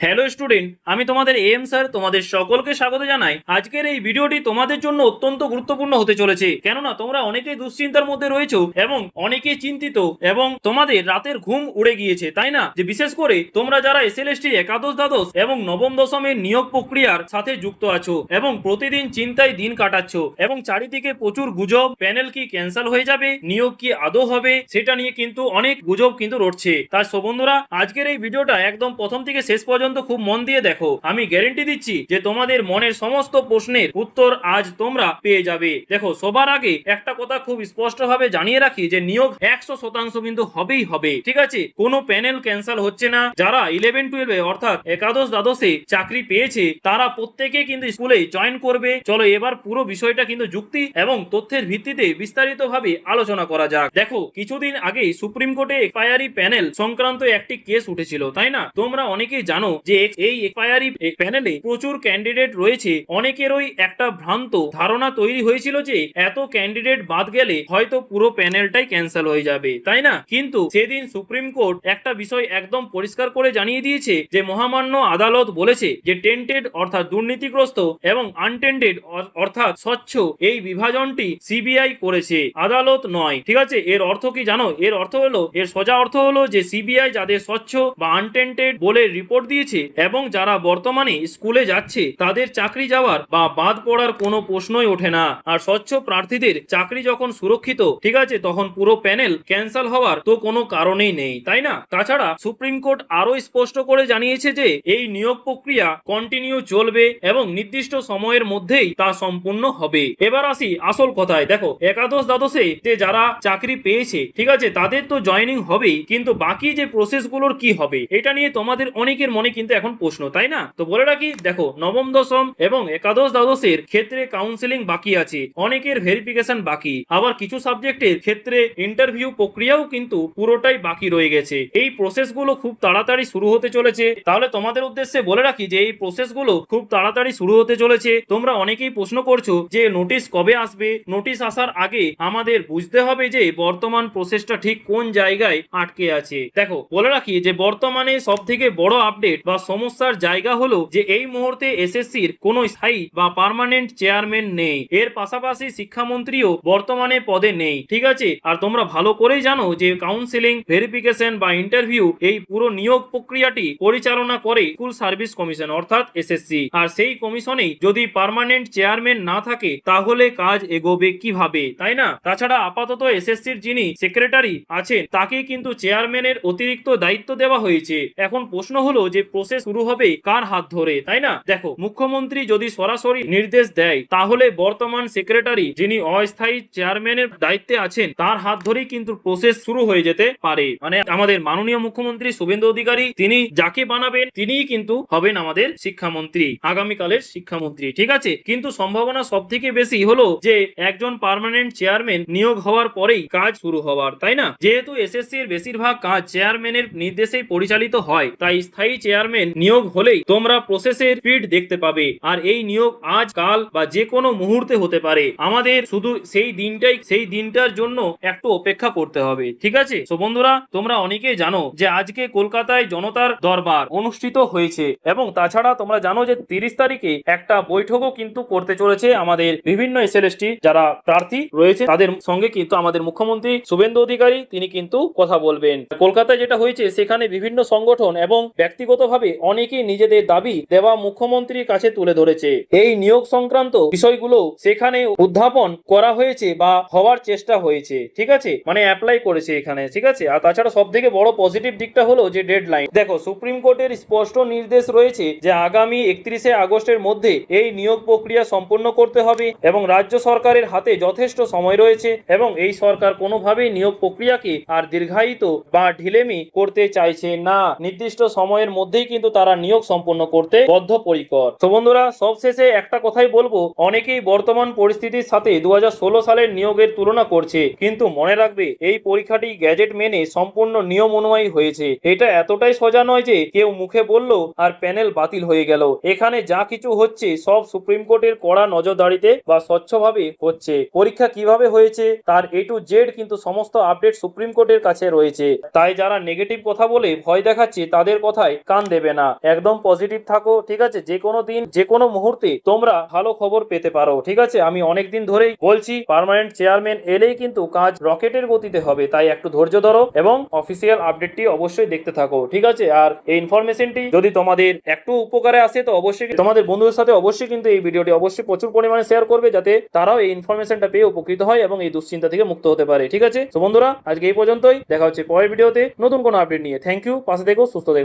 Hello student, আমি তোমাদের M sir তোমাদের সকলকে স্বাগত জানাই। আজকের এই ভিডিওটি তোমাদের জন্য অত্যন্ত গুরুত্বপূর্ণ হতে চলেছে, কেননা তোমরা অনেকেই দুশ্চিন্তার মধ্যে রয়েছো এবং অনেকেই চিন্তিত এবং তোমাদের রাতের ঘুম উড়ে গিয়েছে, তাই না? যে বিশেষ করে তোমরা যারা এসএলএসটি একাদশ দ্বাদশ এবং নবম দশমের নিয়োগ প্রক্রিয়ার সাথে যুক্ত আছো এবং প্রতিদিন চিন্তায় দিন কাটাচ্ছ এবং চারিদিকে প্রচুর গুজব, প্যানেল কি ক্যান্সেল হয়ে যাবে, নিয়োগ কি আদৌ হবে, সেটা নিয়ে কিন্তু অনেক গুজব কিন্তু রটছে। তাই সো বন্ধুরা, আজকের এই ভিডিওটা একদম প্রথম থেকে শেষ পর্যন্ত খুব মন দিয়ে দেখো। আমি গ্যারেন্টি দিচ্ছি যে তোমাদের মনের সমস্ত প্রশ্নের উত্তর আজ তোমরা পেয়ে যাবে। দেখো, সবার আগে একটা কথা খুব স্পষ্টভাবে জানিয়ে রাখি যে নিয়োগ 100% কিন্তু হবেই হবে, ঠিক আছে? কোনো প্যানেল ক্যান্সেল হচ্ছে না। যারা 11-12 অর্থাৎ একাদশ দ্বাদশে চাকরি পেয়েছে তারা প্রত্যেকে কিন্তু স্কুলে জয়েন করবে। চলো এবার পুরো বিষয়টা কিন্তু যুক্তি এবং তথ্যের ভিত্তিতে বিস্তারিতভাবে আলোচনা করা যাক। দেখো, কিছুদিন আগে সুপ্রিম কোর্টে এক্সপায়ারি প্যানেল সংক্রান্ত একটি কেস উঠেছিল, তাই না? তোমরা অনেকেই জানো যে এই এক্সপায়ারি প্যানেলে প্রচুর ক্যান্ডিডেট রয়েছে। অনেকেরই একটা ভ্রান্ত ধারণা তৈরি হয়েছিল যে এত ক্যান্ডিডেট বাদ গেলে হয়তো পুরো প্যানেলটাই ক্যান্সেল হয়ে যাবে, তাই না? কিন্তু সেদিন সুপ্রিম কোর্ট একটা বিষয় একদম পরিষ্কার করে জানিয়ে দিয়েছে যে মহামান্য আদালত বলেছে যে টেন্টেড অর্থাৎ দুর্নীতিগ্রস্ত এবং আনটেন্টেড অর্থাৎ স্বচ্ছ এই বিভাজনটি সিবিআই করেছে, আদালত নয়, ঠিক আছে? এর অর্থ কি জানো? এর অর্থ হলো, এর সোজা অর্থ হলো যে সিবিআই যাদের স্বচ্ছ বা আনটেন্টেড বলে রিপোর্ট দিয়েছে এবং যারা বর্তমানে স্কুলে যাচ্ছে তাদের চাকরি যাওয়ার বা বাদ পড়ার কোনো প্রশ্নই ওঠে না। আর স্বচ্ছ প্রার্থীদের চাকরি যখন সুরক্ষিত, ঠিক আছে, তখন পুরো প্যানেল ক্যান্সেল হওয়ার তো কোনো কারণেই নেই, তাই না? তাছাড়া সুপ্রিম কোর্ট আরো স্পষ্ট করে জানিয়েছে যে এই নিয়োগ প্রক্রিয়া কন্টিনিউ চলবে এবং নির্দিষ্ট সময়ের মধ্যেই তা সম্পূর্ণ হবে। এবার আসি আসল কথায়। দেখো, একাদশ দ্বাদশে যে যারা চাকরি পেয়েছে, ঠিক আছে, তাদের তো জয়েনিং হবেই, কিন্তু বাকি যে প্রসেসগুলোর কি হবে এটা নিয়ে তোমাদের অনেকের মনে কিন্তু এখন প্রশ্ন, তাই না? তো বলে রাখি, দেখো, নবম দশম এবং একাদশ দ্বাদশের ক্ষেত্রে কাউন্সেলিং বাকি আছে, অনেকের ভেরিফিকেশন বাকি, আবার কিছু সাবজেক্টের ক্ষেত্রে ইন্টারভিউ প্রক্রিয়াও কিন্তু পুরোটাই বাকি রয়ে গেছে। এই প্রসেসগুলো খুব তাড়াতাড়ি শুরু হতে চলেছে। তাহলে তোমাদের উদ্দেশ্যে বলে রাখি যে এই প্রসেসগুলো খুব তাড়াতাড়ি শুরু হতে চলেছে। তোমরা অনেকেই প্রশ্ন করছো যে নোটিশ কবে আসবে। নোটিশ আসার আগে আমাদের বুঝতে হবে যে বর্তমান প্রসেসটা ঠিক কোন জায়গায় আটকে আছে। দেখো, বলে রাখি যে বর্তমানে সব থেকে বড় আপডেট বা সমস্যার জায়গা হলো যে এই মুহূর্তে এসএসসির কোনো স্থায়ী বা পার্মানেন্ট চেয়ারম্যান নেই। এর পাশাপাশি শিক্ষামন্ত্রীও বর্তমানে পদে নেই, ঠিক আছে? আর তোমরা ভালো করেই জানো যে কাউন্সেলিং, ভেরিফিকেশন বা ইন্টারভিউ এই পুরো নিয়োগ প্রক্রিয়াটি পরিচালনা করে স্কুল সার্ভিস কমিশন অর্থাৎ এসএসসি। আর সেই কমিশনেই যদি পার্মানেন্ট চেয়ারম্যান না থাকে তাহলে কাজ এগোবে কিভাবে, তাই না? তাছাড়া আপাতত এসএসসির যিনি সেক্রেটারি আছেন তাকে কিন্তু চেয়ারম্যানের অতিরিক্ত দায়িত্ব দেওয়া হয়েছে। এখন প্রশ্ন হলো যে প্রসেস শুরু হবে কার হাত ধরে, তাই না? দেখো, মুখ্যমন্ত্রী যদি সরাসরি নির্দেশ দেয় তাহলে বর্তমান সেক্রেটারি যিনি অস্থায়ী চেয়ারম্যানের দায়িত্বে আছেন তার হাত ধরেই কিন্তু প্রসেস শুরু হয়ে যেতে পারে। মানে আমাদের মাননীয় মুখ্যমন্ত্রী শুভেন্দু অধিকারী তিনি যাকে বানাবেন তিনিই কিন্তু হবেন আমাদের শিক্ষামন্ত্রী, আগামীকালের শিক্ষামন্ত্রী, ঠিক আছে? কিন্তু সম্ভাবনা সব থেকে বেশি হলো যে একজন পার্মানেন্ট চেয়ারম্যান নিয়োগ হওয়ার পরেই কাজ শুরু হওয়ার, তাই না? যেহেতু এসএসসি এর বেশিরভাগ কাজ চেয়ারম্যানের নির্দেশেই পরিচালিত হয়, তাই স্থায়ী চেয়ারম্যান নিয়োগ হলেই তোমরা প্রসেসের স্পিড দেখতে পাবে। আর এই নিয়োগ আজ, কাল বা যে কোনো মুহূর্তে হতে পারে। আমাদের শুধু সেই দিনটার জন্য একটু অপেক্ষা করতে হবে, ঠিক আছে? তো বন্ধুরা, তোমরা অনেকেই জানো যে আজকে কলকাতায় জনতার দরবার অনুষ্ঠিত হয়েছে এবং তাছাড়া তোমরা জানো যে 30 তারিখে একটা বৈঠকও কিন্তু করতে চলেছে আমাদের বিভিন্ন এসএলএসটি যারা প্রার্থী রয়েছে তাদের সঙ্গে কিন্তু আমাদের মুখ্যমন্ত্রী শুভেন্দু অধিকারী তিনি কিন্তু কথা বলবেন। কলকাতায় যেটা হয়েছে সেখানে বিভিন্ন সংগঠন এবং ব্যক্তিগতভাবে অনেকেই নিজেদের দাবি দেওয়া মুখ্যমন্ত্রীর কাছে তুলে ধরেছে। এই নিয়োগ সংক্রান্ত বিষয়গুলো সেখানে উত্থাপন করা হয়েছে বা হওয়ার চেষ্টা হয়েছে, ঠিক আছে? মানে অ্যাপ্লাই করেছে এখানে, ঠিক আছে? আর তাছাড়া সব থেকে বড় পজিটিভ দিকটা হলো যে ডেডলাইন। দেখো, সুপ্রিম কোর্টের স্পষ্ট নির্দেশ রয়েছে যে আগামী 31শে আগস্টের মধ্যে এই নিয়োগ প্রক্রিয়া সম্পন্ন করতে হবে এবং রাজ্য সরকারের হাতে যথেষ্ট সময় রয়েছে এবং এই সরকার কোনোভাবেই নিয়োগ প্রক্রিয়াকে আর দীর্ঘায়িত বা ঢিলেমি করতে চাইছে না। নির্দিষ্ট সময়ের মধ্যেই কিন্তু তারা নিয়োগ সম্পন্ন করতে বদ্ধপরিকর। তো বন্ধুরা, সবশেষে একটা কথাই বলবো, অনেকেই বর্তমান পরিস্থিতির সাথে 2016 সালের নিয়োগের তুলনা করছে, কিন্তু মনে রাখবে এই পরীক্ষাটি গ্যাজেট মেনে সম্পূর্ণ নিয়ম অনুযায়ী হয়েছে। এটা এতটাই সোজা নয় যে কেউ মুখে বলল আর প্যানেল বাতিল হয়ে গেল। এখানে যা কিছু হচ্ছে সব সুপ্রিম কোর্টের কড়া নজরদারিতে বা স্বচ্ছভাবে হচ্ছে। পরীক্ষা কিভাবে হয়েছে তার A to Z কিন্তু সমস্ত আপডেট সুপ্রিম কোর্টের কাছে রয়েছে। তাই যারা নেগেটিভ কথা বলে ভয় দেখাচ্ছে তাদের কথায় কান দেবে না, একদম পজিটিভ থাকো, ঠিক আছে? যে কোনো দিন যে কোনো মুহূর্তে তোমরা ভালো খবর পেতে পারো, ঠিক আছে? আমি অনেক দিন ধরেই বলছি পার্মানেন্ট চেয়ারম্যান এলেই কিন্তু কাজ রকেটের গতিতে হবে, তাই একটু ধৈর্য ধরো এবং অফিসিয়াল আপডেটটি অবশ্যই দেখতে থাকো, ঠিক আছে? আর এই ইনফরমেশনটি যদি তোমাদের একটু উপকারে আসে তো অবশ্যই তোমাদের বন্ধুদের সাথে অবশ্যই কিন্তু এই ভিডিওটি অবশ্যই প্রচুর পরিমাণে শেয়ার করবে, যাতে তারাও এই ইনফরমেশনটা পেয়ে উপকৃত হয় এবং এই দুশ্চিন্তা থেকে মুক্ত হতে পারে, ঠিক আছে? তো বন্ধুরা আজকে এই পর্যন্তই, দেখা হচ্ছে পরের ভিডিওতে নতুন কোনো আপডেট নিয়ে। থ্যাংক ইউ, পাশে থেকো, সুস্থ থেকো।